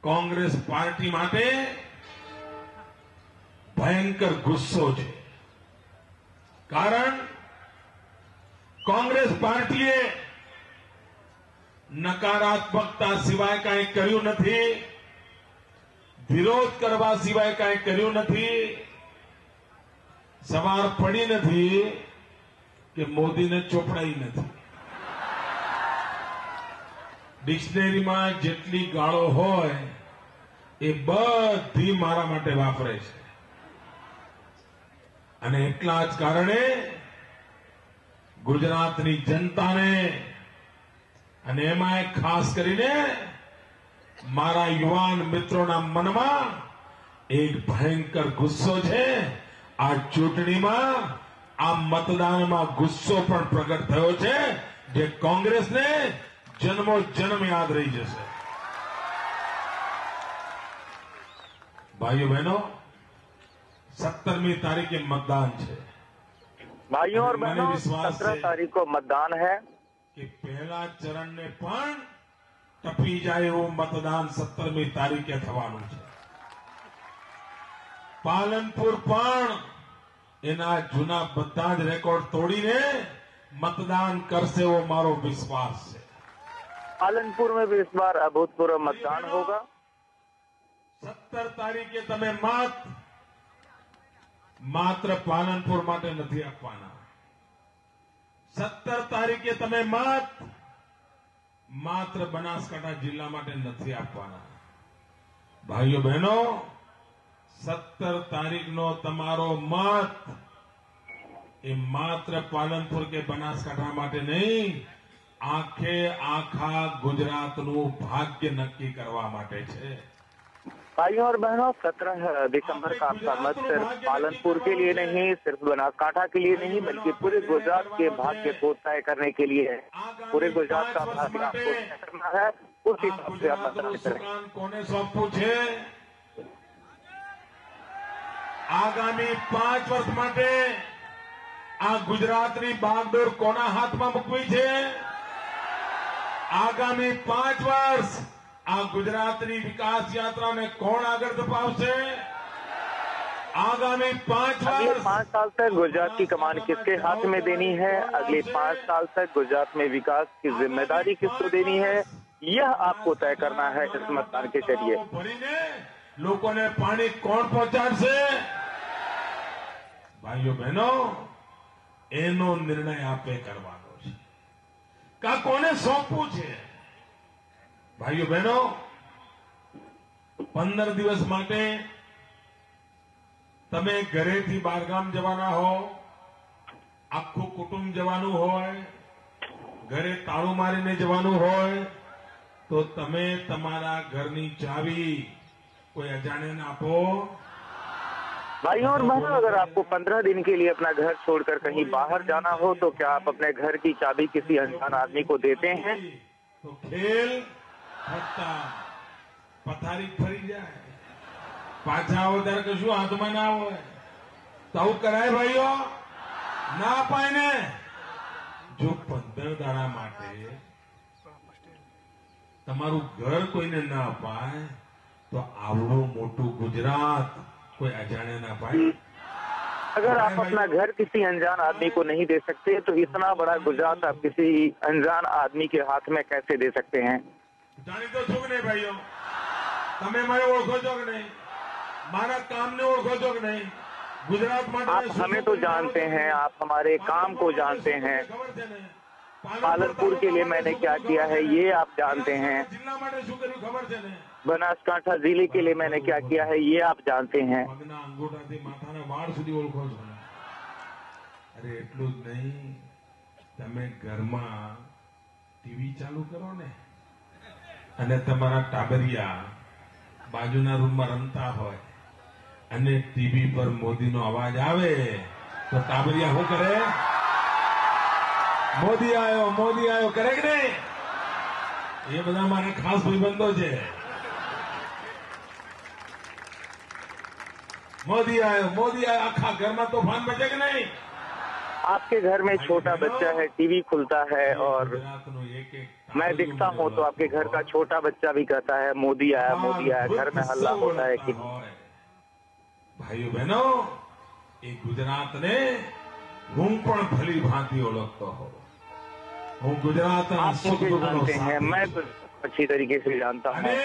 Congress party માટે ભયંકર ગુસ્સો છે. કારણ કોંગ્રેસ પાર્ટીએ નકારાત્મકતા સિવાય કાંઈ કર્યું નથી, વિરોધ કરવા સિવાય કાંઈ કર્યું નથી. સવાર પડી નથી કે મોદીને ચોપડાઈ નથી. ડિક્શનરીમાં જેટલી ગાળો હોય એ બધી મારા માટે વાપરે છે. અને એટલા જ કારણે ગુજરાતની જનતાને અને એમાંય ખાસ કરીને મારા યુવાન મિત્રોના મનમાં એક ભયંકર ગુસ્સો છે. આ ચૂંટણીમાં આ મતદાનમાં ગુસ્સો પણ પ્રગટ થયો છે, જે કોંગ્રેસને જન્મો જન્મ યાદ રહી જશે. ભાઈઓ બહેનો, 17મી તારીખે मतदान છે. भाइयों और बहनों, 17 तारीख को मतदान है कि पहला चरण ने पण टपी जाए वो मतदान 17મી તારીખે થવાનું છે. પાલનપુર પણ એના જૂના બધા જ રેકોર્ડ તોડીને मतदान કરશે એવો મારો વિશ્વાસ છે. पालनपुर में भी इस बार अभूतपूर्व मतदान होगा. 17 તારીખે તમે માત્ર પાલનપુર માટે નથી આપવાના. 17 તારીખે તમે માત્ર બનાસકાંઠા જિલ્લા માટે નથી આપવાના. ભાઈઓ બહેનો, 17 તારીખનો તમારો મત એ માત્ર પાલનપુર કે બનાસકાંઠા માટે નહીં, આખા ગુજરાતનું ભાગ્ય નક્કી કરવા માટે છે. भाइयों और बहनों, 17 दिसंबर का आपका मत सिर्फ पालनपुर के लिए नहीं, सिर्फ बनासकांठा के लिए नहीं, बल्कि पूरे गुजरात के भाग्य को तय करने के लिए है. पूरे गुजरात का भाग्य आपको तय करना है. उस हिसाब से आप मतदान करें. કોને સોંપવું છે? આગામી 5 વર્ષ માટે આ ગુજરાતની બાગડોર કોના હાથમાં મૂકવી છે? આગામી 5 વર્ષ આ ગુજરાતની વિકાસ યાત્રાને કોણ આગળ ધપાવશે? आगामी 5 अगले 5 साल तक गुजरात की कमान किसके हाथ में देनी है? अगले 5 साल तक गुजरात में विकास की जिम्मेदारी किसको देनी है? यह आपको तय करना है इस मतदान के जरिए. लोगों ने पानी कौन पहुंचाड़शे? भाइयों बहनों, एनो निर्णय आपे करवानो छे. का कोने सोंपવું છે? ભાઈઓ બહેનો, 15 દિવસ માટે તમે ઘરેથી બહારગામ જવાના હો, આખું કુટુંબ જવાનું હોય, ઘરે તાળું મારીને જવાનું હોય, તો તમે તમારા ઘરની ચાવી કોઈ અજાણ્યાને આપો? भाइयों और बहनों, अगर आपको 15 दिन के लिए अपना घर छोड़कर कहीं बाहर जाना हो, तो क्या आप अपने घर की चाबी किसी अनजान आदमी को देते हैं? तो खेल पथारी फरी जाए, पाछा आવો ત્યારે કશું હાથમાં ના હોય તો આવું કરાય? ભાઈઓ, ના અપાય ને. જો 15 દાડા માટે તમારું ઘર કોઈને ના અપાય તો આવડું મોટું ગુજરાત કોઈ અજાણ્યા ના પાય? अगर आप अपना घर किसी अनजान आदमी को नहीं दे सकते, तो इतना बड़ा गुजरात आप किसी अनजान आदमी के हाथ में कैसे दे सकते हैं? જાણી તો છું કે નહીં ભાઈઓ? તમે મને ઓળખો છો કે નહીં? મારા કામને ઓળખો છો કે નહીં? ગુજરાત માટે आप हमें तो जानते हैं, आप हमारे काम को जानते हैं. ખબર છે ને? पालनपुर के लिए मैंने क्या किया है ये आप जानते हैं. જિલ્લા માટે શું કર્યું ખબર છે ને? बनासकांठा जिले के लिए मैंने क्या किया है ये आप जानते हैं. પગના અંગૂઠાથી માથાના વાળ સુધી ઓળખો છો. અરે એટલું જ નહીં, તમે ઘરમાં ટીવી ચાલુ કરો ને અને તમારા ટાબરિયા બાજુના રૂમમાં રમતા હોય અને ટીવી પર મોદીનો અવાજ આવે તો ટાબરિયા શું કરે? મોદી આવ્યો કરે કે નહીં? એ બધા મારા ખાસ ભાઈબંધો છે. મોદી આવ્યો, આખા ઘરમાં તોફાન મચે કે નહીં? आपके घर में छोटा बच्चा है, टीवी खुलता है और मैं दिखता हूँ तो आपके घर का छोटा बच्चा भी कहता है मोदी आया, घर में हल्ला होता है कि ભાઈઓ બહેનો એ ગુજરાતને હું પણ ભલી ભાંતિ ઓળખતો હોઉં. હું ગુજરાતના आप સુખ मुझे દુઃખનો जानते हैं, સાથી मैं છું. तो अच्छी तरीके से जानता हूँ. અને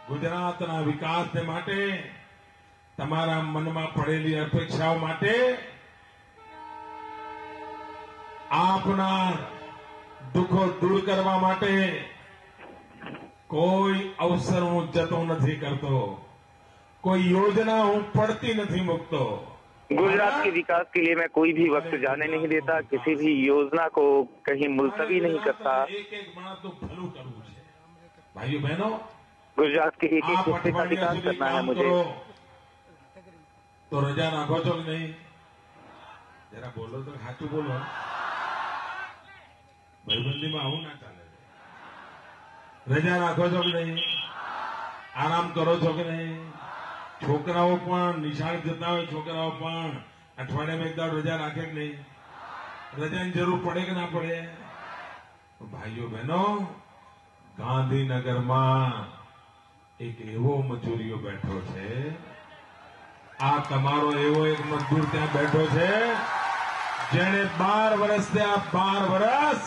ગુજરાતના વિકાસને માટે તમારા મનમાં પડેલી અપેક્ષાઓ માટે આપના દુઃખો દૂર કરવા માટે કોઈ અવસર હું જતો નથી કરતો, કોઈ યોજના હું પડતી નથી મૂકતો. गुजरात के विकास के लिए मैं कोई भी वक्त जाने नहीं देता, किसी भी योजना को कहीं मुलतवी नहीं करता. એક એક માણસનું ભલું કરવું છે. ભાઈઓ બહેનો, गुजरात के एक एक आप हिस्से का अठवाडिया विकास સુધી करना है કામ मुझे. કરો તો રજા નાખો છો કે નહીં? જરા બોલો તો, સાચું બોલો. ભાઈબંધીમાં આવું ના ચાલે. રજા નાખો છો કે નહીં? આરામ કરો છો કે નહીં? છોકરાઓ પણ નિશાળ જતા હોય, છોકરાઓ પણ અઠવાડિયામાં એક દાડો રજા રાખે કે નહીં? રજાની જરૂર પડે કે ના પડે? ભાઈઓ બહેનો, ગાંધીનગરમાં એક એવો મજૂરીઓ બેઠો છે, આ તમારો એવો એક મજદૂર ત્યાં બેઠો છે જેણે 12 વર્ષ થયા, 12 વર્ષ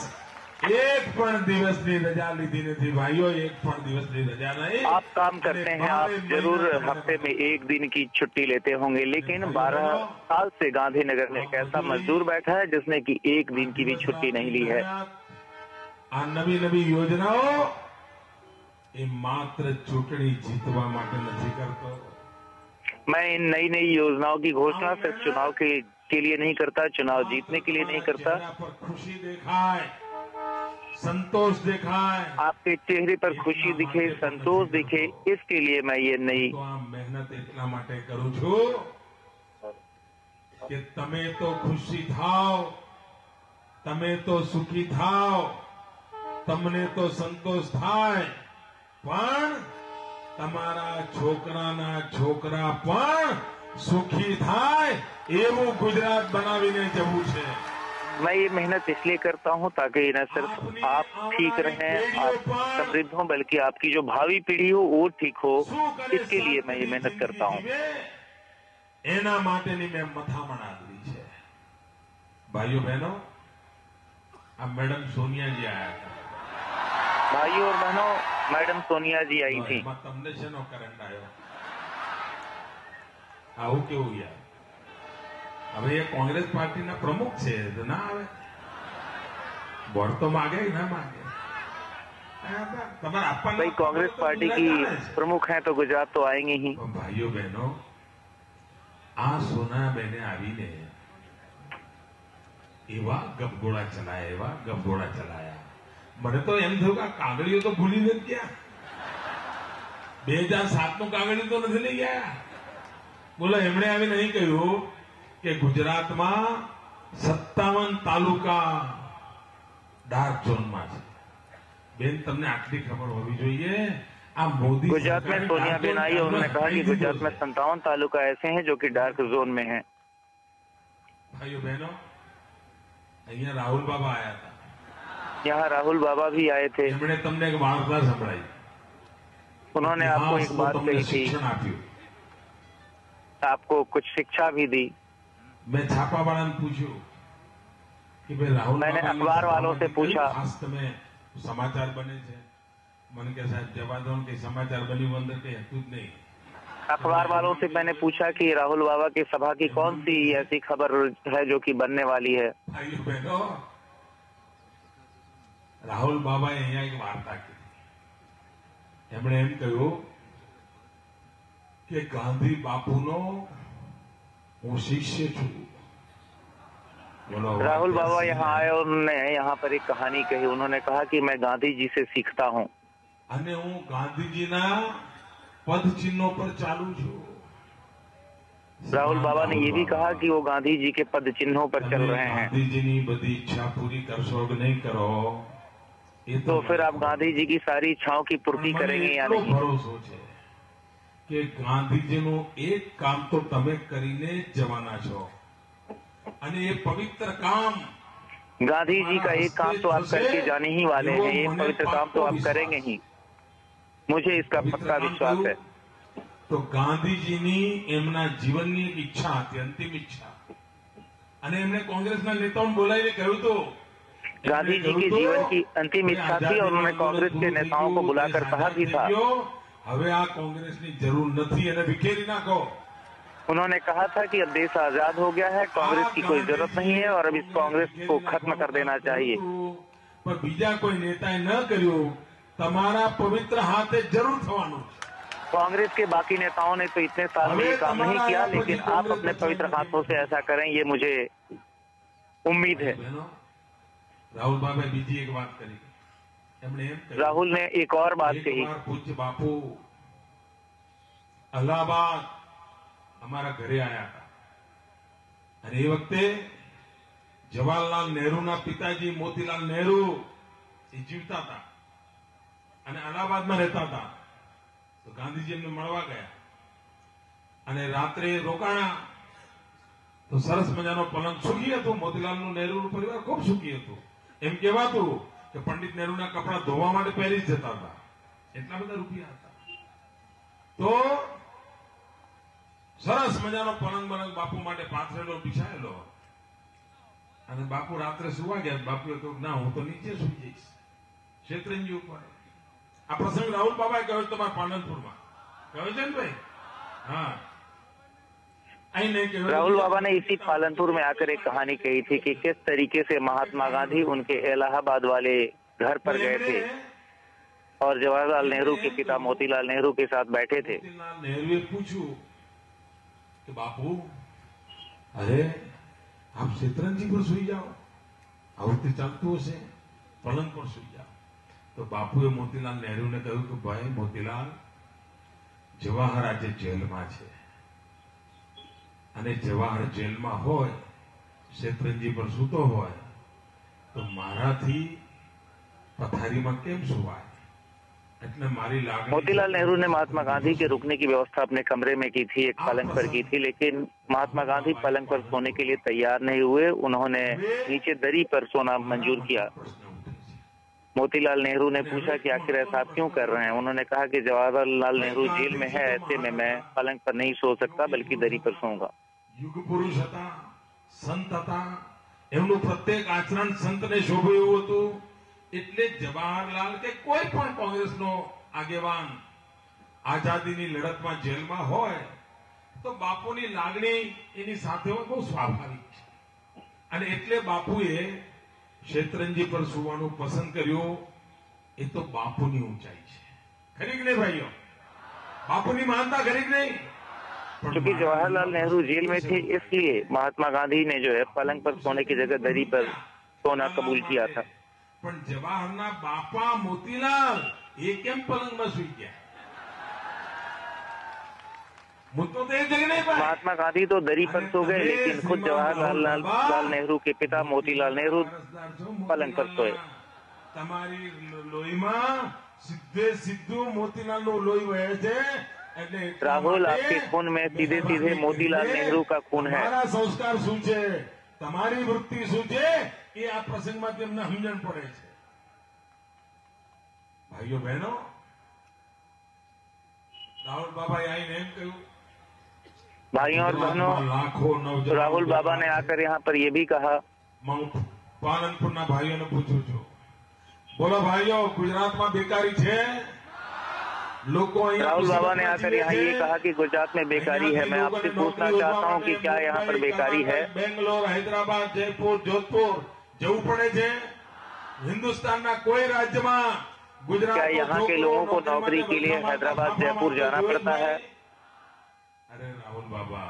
એક પણ દિવસની રજા લીધી નથી. ભાઈઓ, એક પણ દિવસની રજા નહીં. आप काम करते हैं, आप जरूर हफ्ते में एक दिन की छुट्टी लेते होंगे, लेकिन 12 साल से गांधीनगर में एक ऐसा मजदूर बैठा है जिसने की एक दिन की भी छुट्टी नहीं ली है. આ નવી નવી યોજનાઓ એ માત્ર ચૂંટણી જીતવા માટે નથી કરતો. मैं इन नई नई योजनाओं की घोषणा सिर्फ चुनाव के लिए नहीं करता, चुनाव जीतने के लिए नहीं करता. ચહેરા પર ખુશી દેખાય, संतोष देखाए, आपके चेहरे पर खुशी दिखे, संतोष दिखे, इसके लिए मैं ये नई તો આ મહેનત એટલા માટે કરું છું કે તમે તો ખુશી થાઓ, તમે તો સુખી થાઓ, તમને તો સંતોષ થાય, પણ તમારા છોકરાના છોકરા પણ સુખી થાય એવું ગુજરાત બનાવીને જવું છે. मैं ये मेहनत इसलिए करता हूँ ताकि न सिर्फ आप ठीक रहें, आप समृद्ध हों, बल्कि आपकी जो भावी पीढ़ी हो वो ठीक हो. इसके लिए मैं ये मेहनत करता हूँ. એના માટેની મેં મથામણ આદરી છે. ભાઈઓ બહેનો, આ મેડમ સોનિયાજી આયા હતા. भाइयों और बहनों, मैडम सोनिया जी आई थी. એમાં તમને શેનો કરંટ આવ્યો? આવું કેવું યાર? હવે એ કોંગ્રેસ પાર્ટીના પ્રમુખ છે તો ના આવે? વોટ તો માગે કે ના માગે? તમારે આપવાનું. भाई कांग्रेस पार्टी की प्रमुख हैं तो गुजरात तो आएंगे ही. ભાઈઓ બહેનો, આ સોનાબેને આવીને એવા ગપગોળા ચલાયા, એવા ગપગોળા ચલાયા. મને તો એમ થયું કે આ કાગળીઓ તો ભૂલી નથી ગયા. 2007નું કાગળિયું તો નથી લઈ ગયા. બોલો, એમણે આવીને નહીં કહ્યું કે ગુજરાતમાં 57 તાલુકા ડાર્ક ઝોનમાં છે. બેન, તમને આટલી ખબર હોવી જોઈએ. આ મોદી गुजरात में सोनिया बेन आई और उन्होंने कहा कि गुजरात में 57 तालुका ऐसे हैं जो कि डार्क जोन में हैं. ભાઈઓ બહેનો, અહીંયા રાહુલ બાબા આયા હતા. यहाँ राहुल बाबा भी आए थे. એમણે તમને એક વાર્તા સંભળાઈ. उन्होंने आपको एक बात તમને कही थी, શિક્ષણ આપ્યું. आपको कुछ शिक्षा भी दी. મેં છાપાવાળાને પૂછ્યું કે ભાઈ રાહુલ मैंने બાબાની अखबार वालों से સભામાંથી पूछा. કયું ખાસ તમે સમાચાર બને છે? મને કે સાહેબ જવા દો ને, કે સમાચાર બન્યું અંદર કઈ હતું જ નહીં. अखबार वालों से मैंने पूछा कि राहुल बाबा की सभा की कौन सी ऐसी खबर है जो कि बनने वाली है. ભાઈઓ બહેનો, રાહુલ બાબાએ અહીંયા એક વાર્તા કીધી. એમણે એમ કહ્યું કે ગાંધી બાપુનો હું શિષ્ય છું. બોલો, राहुल बाबा यहाँ आए और उन्होंने यहाँ पर एक कहानी कही. उन्होंने कहा कि मैं गांधी जी से सीखता हूँ અને હું ગાંધીજીના પદચિહ્નો પર ચાલુ છું. राहुल बाबा ने ये भी कहा कि वो गांधी जी के पद चिन्हों पर चल તમે रहे हैं. ગાંધીજીની બધી ઈચ્છા પૂરી કરશો કે નહીં કરો, એ तो फिर आप गांधी जी की सारी इच्छाओं की पूर्ति મને करेंगे या એટલો नहीं. ભરોસો છે કે ગાંધીજીનું એક કામ તો તમે કરીને જ જવાના છો, અને એ પવિત્ર કામ गांधी जी का एक काम तो आप करके जाने ही वाले हैं, एक पवित्र काम तो आप करेंगे ही, मुझे इसका पक्का विश्वास है। તો ગાંધીજીની એમના જીવનની એક ઈચ્છા હતી, અંતિમ ઈચ્છા, અને એમણે કોંગ્રેસના નેતાઓને બોલાવીને કહ્યું હતું, गांधी जी के जीवन की अंतिम इच्छा थी और उन्होंने कांग्रेस के नेताओं को बुलाकर कहा भी था, હવે આ કોંગ્રેસની જરૂર નથી, એને વિખેરી નાખો। उन्होंने कहा था कि अब देश आजाद हो गया है, कांग्रेस की कोई जरूरत नहीं है और अब इस कांग्रेस को खत्म कर देना चाहिए। पर बीजा कोई नेताए न કર્યું, તમારા પવિત્ર હાથે જરૂર થવાનું। कांग्रेस के बाकी नेताओं ने तो इतने साल में ये काम नहीं किया, लेकिन आप अपने पवित्र हाथों से ऐसा करें, ये मुझे उम्मीद है। राहुल बाबा बीजी एक बात करी, राहुल ने एक और बात कही, पूज्य बापू अलाहाबाद અમારા ઘરે આયા હતા, અને એ વખતે જવાહરલાલ નહેરુના પિતાજી મોતીલાલ નહેરુ એ જીવતા હતા અને અલ્હાબાદમાં રહેતા હતા। તો ગાંધીજી એમને મળવા ગયા અને રાત્રે રોકાણા, તો સરસ મજાનો પલંગ સુખી હતું। મોતીલાલનું નહેરુનું પરિવાર ખૂબ સુખી હતું। એમ કહેવાતું કે પંડિત નહેરુના કપડા ધોવા માટે પહેરી જ જતા હતા, એટલા બધા રૂપિયા હતા। તો સરસ મજાનો પલંગ બલંગ બાપુ માટે પાથરેલો બિછાયેલો, અને બાપુ રાત્રે સુવા ગયા। બાપુએ કહ્યું ના, હું તો નીચે સુઈ જઈશ, શેતરંજી ઉપર। આ પ્રસંગ રાહુલ બાબાએ કહ્યો તમારા પાલનપુરમાં, કહ્યો છે ને ભાઈ? હા, राहुल बाबा ने इसी पालनपुर में आकर एक कहानी कही थी कि किस तरीके से महात्मा गांधी उनके इलाहाबाद वाले घर पर गए थे और जवाहरलाल नेहरू के पिता मोतीलाल नेहरू के साथ बैठे थे। नेहरू पूछू कि बापू, अरे आप शतरंजी पर सुई जाओ, आवृत्ति चालतु हशे, पलंग पर सुई जाओ। तो बापुए मोतीलाल नेहरू ने कह્યું કે ભાઈ મોતીલાલ, જવાહર આજે જેલમાં છે, અને જવાહર જેલમાં હોય, શેતરંજી પર સૂતો હોય, તો મારાથી પથારીમાં કેમ સુવાય? मोतीलाल नेहरू ने महात्मा गांधी के रुकने की व्यवस्था अपने कमरे में की थी, एक पलंग पर की थी, लेकिन महात्मा गांधी पलंग पर सोने के लिए तैयार नहीं हुए। उन्होंने नीचे दरी पर सोना मंजूर किया। मोतीलाल नेहरू ने पूछा कि आखिर ऐसा आप क्यों कर रहे हैं? उन्होंने कहा कि जवाहरलाल नेहरू जेल में है, ऐसे में मैं पलंग पर नहीं सो सकता, बल्कि दरी पर सोऊंगा। युग पुरुष હતા, સંત હતા, એમનું પ્રત્યેક આચરણ સંતને શોભે એવું હતું। એટલે જવાહરલાલ કે કોઈ પણ કોંગ્રેસનો આગેવાન આઝાદીની લડતમાં જેલમાં હોય તો બાપુની લાગણી એની સાથે હોય, બહુ સ્વાભાવિક છે। અને એટલે બાપુએ શેતરંજી પર સુવાનું પસંદ કર્યું। એ તો બાપુની ઊંચાઈ છે, ખરી કે નહીં ભાઈઓ? બાપુની મહાનતા ખરી કે નહીં? क्योंकि जवाहरलाल नेहरू जेल में थे, इसलिए महात्मा गांधी ने जो है पलंग पर सोने की जगह दरी पर सोना कबूल किया था। પણ જવાહરના બાપા મોતીલાલ એ કેમ પલંગમાં સુઈ ગયા? મુદ્દો તો એ જ નહીં ભાઈ। महात्मा गांधी तो दरी पर सो गए, लेकिन खुद जवाहरलाल नेहरू के पिता मोतीलाल नेहरू पलंग पर सोए। તમારી લોહીમાં સીધે સીધું મોતીલાલનું લોહી વહે છે। राहुल, आपके खून में सीधे सीधे मोतीलाल नेहरू का खून है। તમારા સંસ્કાર શું છે, તમારી વૃત્તિ શું છે, એ આ પ્રસંગમાં તેમને સમજણ પડે છે। ભાઈઓ બહેનો, રાहुल બાબાએ આવીને એમ કહ્યું, भाइयों और बहनों, લાખો નવજવાન राहुल बाबा ने आकर यहाँ पर ये भी कहा, मैं पालनपुરના ભાઈઓને પૂછું છું, બોલો ભાઈઓ, ગુજરાતમાં બેકારી છે? राहुल बाबा ने आकर यहाँ ये कहा कि गुजरात में बेकारी है। मैं आपसे पूछना चाहता हूँ कि क्या यहाँ पर बेकारी है? बेंगलोर, हैदराबाद, जयपुर, जोधपुर जવું પડે છે? हिंदुस्तानના કોઈ રાજ્યમાં गुजरात क्या यहाँ के लोगों को नौकरी के लिए हैदराबाद, जयपुर जाना पड़ता है? अरे राहुल बाबा,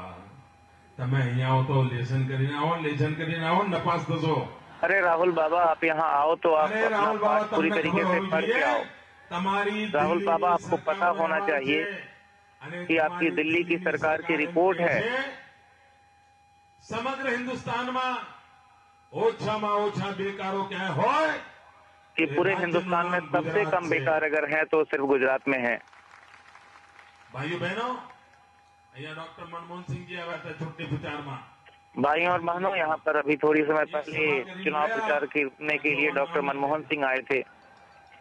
તમે અહીંયા આવો તો લેસન કરીને આવો, લેસન કરીને આવો, નપાસ થશો। अरे राहुल बाबा, आप यहाँ आओ तो आप अपना पाठ पूरी तरीके से पढ़ के आओ। राहुल बाबा, आपको पता होना चाहिए कि आपकी दिल्ली की सरकार की रिपोर्ट है समग्र हिंदुस्तान में ओछाમાં ઓછા બેકારો ક્યાં હોય कि पूरे हिंदुस्तान में सबसे कम बेकार अगर है तो सिर्फ गुजरात में है। भाइयों बहनों, અહીંયા ડોક્ટર મનમોહન સિંહજી આવ્યા હતા ચૂંટણી પ્રચારમાં। भाइयों और बहनों, यहाँ पर अभी थोड़ी समय पहले चुनाव प्रचार करने के लिए डॉक्टर मनमोहन सिंह आए थे।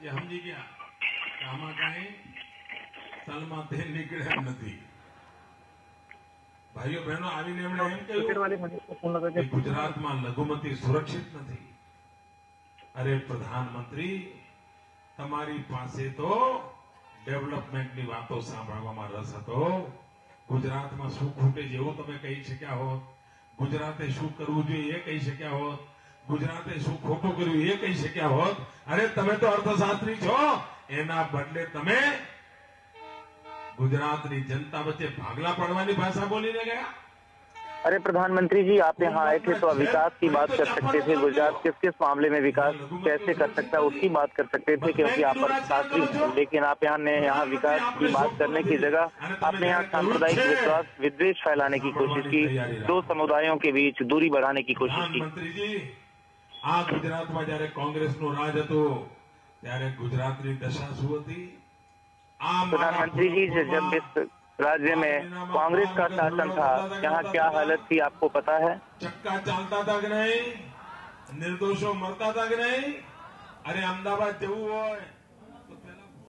ये हमजी क्या कामा काहे તલમાંથી નીકળ્યા નથી। ભાઈઓ બહેનો આવીને એમણે એમ કહ્યું કે ગુજરાતમાં લઘુમતી સુરક્ષિત નથી। અરે પ્રધાનમંત્રી, તમારી પાસે તો ડેવલપમેન્ટની વાતો સાંભળવામાં રસ હતો। ગુજરાતમાં શું ખૂટે છે એવું તમે કહી શક્યા હોત, ગુજરાતે શું કરવું જોઈએ એ કહી શક્યા હોત, ગુજરાતે શું ખોટું કર્યું એ કહી શક્યા હોત। અરે તમે તો અર્થશાસ્ત્રી છો, એના બદલે તમે गुजरात जनता बच्चे भागला पड़वानी भाषा बोलीने गया। अरे प्रधानमंत्री जी, आप यहाँ आए थे तो विकास की बात कर सकते थे। गुजरात किस किस मामले में विकास कैसे कर सकता है उसकी बात कर सकते थे, क्योंकि आप अर्थशास्त्री हैं। लेकिन आप यहाँ विकास की बात करने की जगह आपने यहाँ सांप्रदायिक विद्वेष फैलाने की कोशिश की, दो समुदायों के बीच दूरी बढ़ाने की कोशिश की। मंत्री जी, आ गुजरात में जયારે कांग्रेस नो राज હતો ત્યારે ગુજરાતની દશા શું હતી? प्रधानमंत्री जी, जब इस राज्य में कांग्रेस का शासन था, यहाँ क्या हालत थी आपको पता है? चक्का चलता था कि नहीं, निर्दोषों मरता था कि नहीं? अरे अहमदाबाद जવું હોય